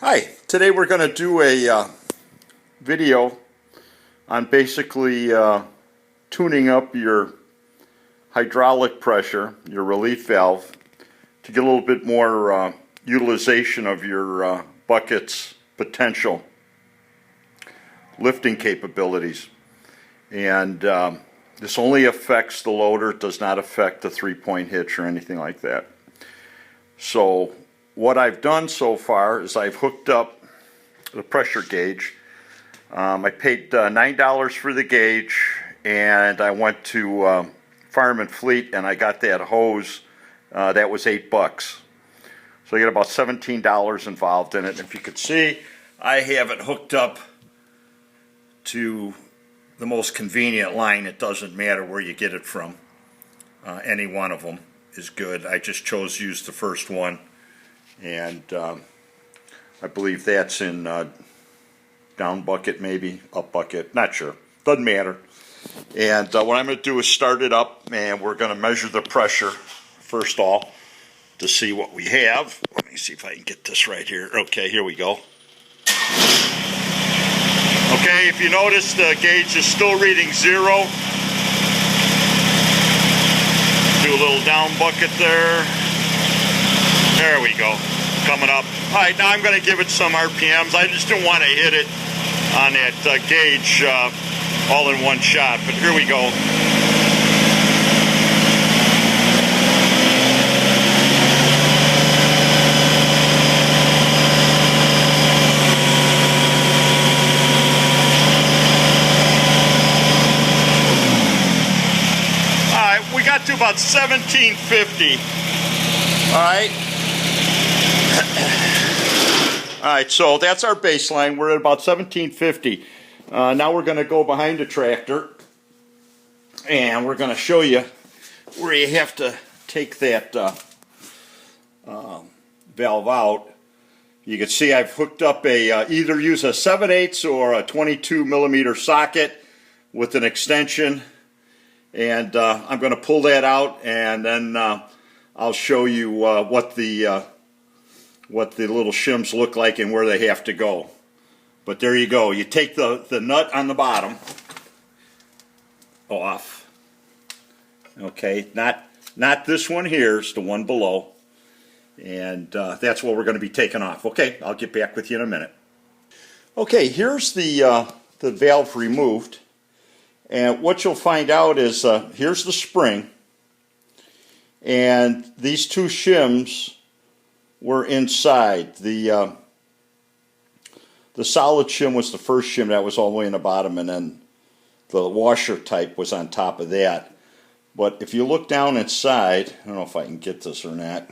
Hi, today we're going to do a video on basically tuning up your hydraulic pressure, your relief valve, to get a little bit more utilization of your bucket's potential lifting capabilities. And this only affects the loader, it does not affect the three-point hitch or anything like that. So what I've done so far is I've hooked up the pressure gauge. I paid $9 for the gauge, and I went to Farm and Fleet and I got that hose. That was $8. So I get about $17 involved in it. If you could see, I have it hooked up to the most convenient line. It doesn't matter where you get it from. Any one of them is good. I just chose to use the first one. And I believe that's in down bucket, maybe up bucket, not sure, doesn't matter. And what I'm going to do is start it up, and we're going to measure the pressure first all to see what we have. Let me see if I can get this right here. Okay, here we go. Okay, if you notice, the gauge is still reading 0. Do a little down bucket there. There we go, coming up. All right, now I'm going to give it some RPMs. I just don't want to hit it on that gauge all in one shot, but here we go. All right, we got to about 1750. All right. Alright, so that's our baseline. We're at about 1750. Now we're going to go behind the tractor, and we're going to show you where you have to take that valve out. You can see I've hooked up a either use a 7/8 or a 22 millimeter socket with an extension, and I'm going to pull that out, and then I'll show you what the little shims look like and where they have to go. But there you go. You take the nut on the bottom off. Okay, not this one here, it's the one below. And that's what we're going to be taking off. Okay, I'll get back with you in a minute. Okay, here's the valve removed. And what you'll find out is here's the spring. And these two shims were inside. The solid shim was the first shim that was all the way in the bottom, and then the washer type was on top of that. But if you look down inside, I don't know if I can get this or not,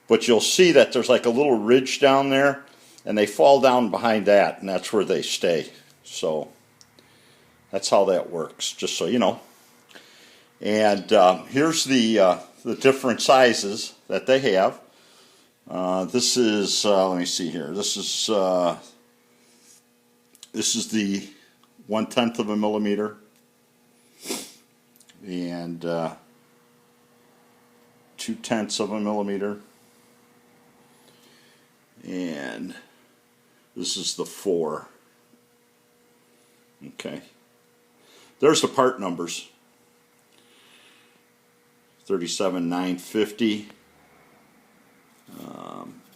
but you'll see that there's like a little ridge down there, and they fall down behind that, and that's where they stay. So that's how that works, just so you know. And here's the different sizes that they have. This is let me see here. This is the 1/10 of a millimeter, and 2/10 of a millimeter, and this is the 4. Okay, there's the part numbers. 37950.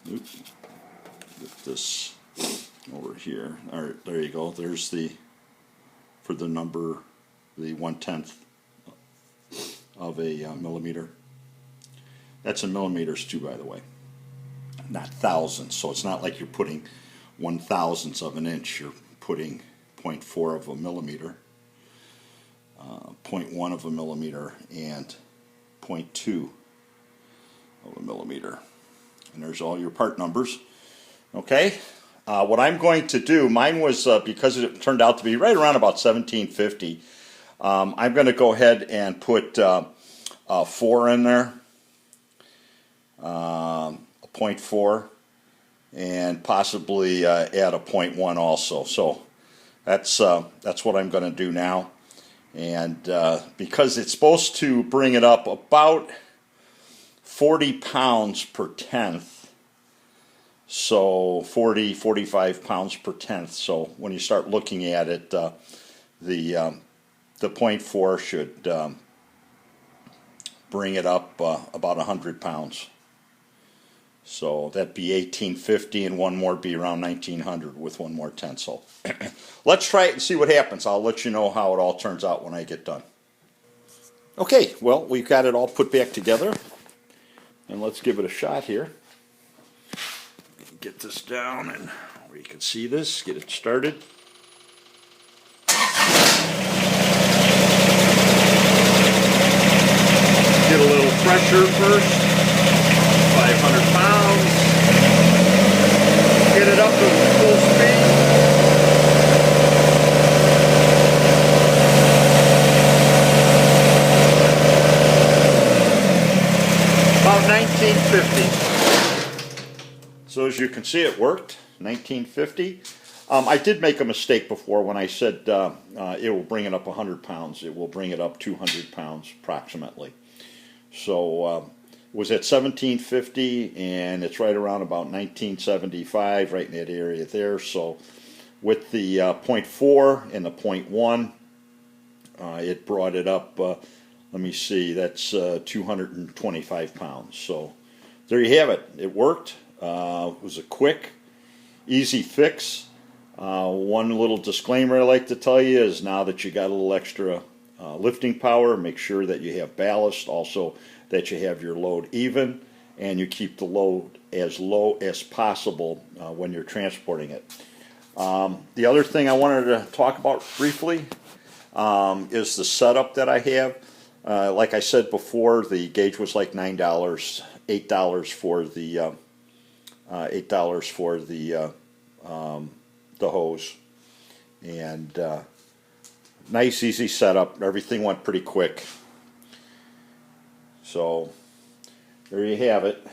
Oops, get this over here. All right, there you go. There's for the number, the 1/10 of a millimeter. That's in millimeters too, by the way, not thousandths. So it's not like you're putting 1/1000th of an inch. You're putting 0.4 of a millimeter, 0.1 of a millimeter, and 0.2 of a millimeter. And there's all your part numbers. Okay, what I'm going to do, mine was, because it turned out to be right around about 1750, I'm going to go ahead and put a 4 in there, a 0.4, and possibly add a 0.1 also. So that's what I'm going to do now. And because it's supposed to bring it up about 40 pounds per tenth, So 40, 45 pounds per tenth. So when you start looking at it, the 0.4 should bring it up about 100 pounds. So that'd be 1850, and one more be around 1900 with one more tensile. Let's try it and see what happens. I'll let you know how it all turns out when I get done. Okay, well, we've got it all put back together, and let's give it a shot here. Get this down and where you can see this, get it started. Get a little pressure first, 500 pounds. Get it up to full speed. About 1950. So as you can see, it worked, 1950. I did make a mistake before when I said it will bring it up 100 pounds. It will bring it up 200 pounds approximately. So it was at 1750, and it's right around about 1975, right in that area there. So with the 0.4 and the 0.1, it brought it up, let me see, that's 225 pounds. So there you have it. It worked. It was a quick, easy fix. One little disclaimer I like to tell you is now that you got a little extra lifting power, make sure that you have ballast, also that you have your load even, and you keep the load as low as possible when you're transporting it. The other thing I wanted to talk about briefly is the setup that I have. Like I said before, the gauge was like $9, $8 for the $8 for the hose, and nice easy setup. Everything went pretty quick. So there you have it.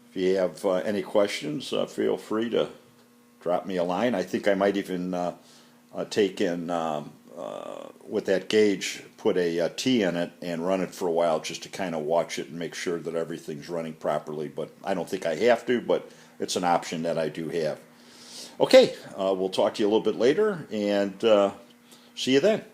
If you have any questions, feel free to drop me a line. I think I might even take in with that gauge, put a T in it and run it for a while just to kind of watch it and make sure that everything's running properly. But I don't think I have to, but it's an option that I do have. Okay, we'll talk to you a little bit later, and see you then.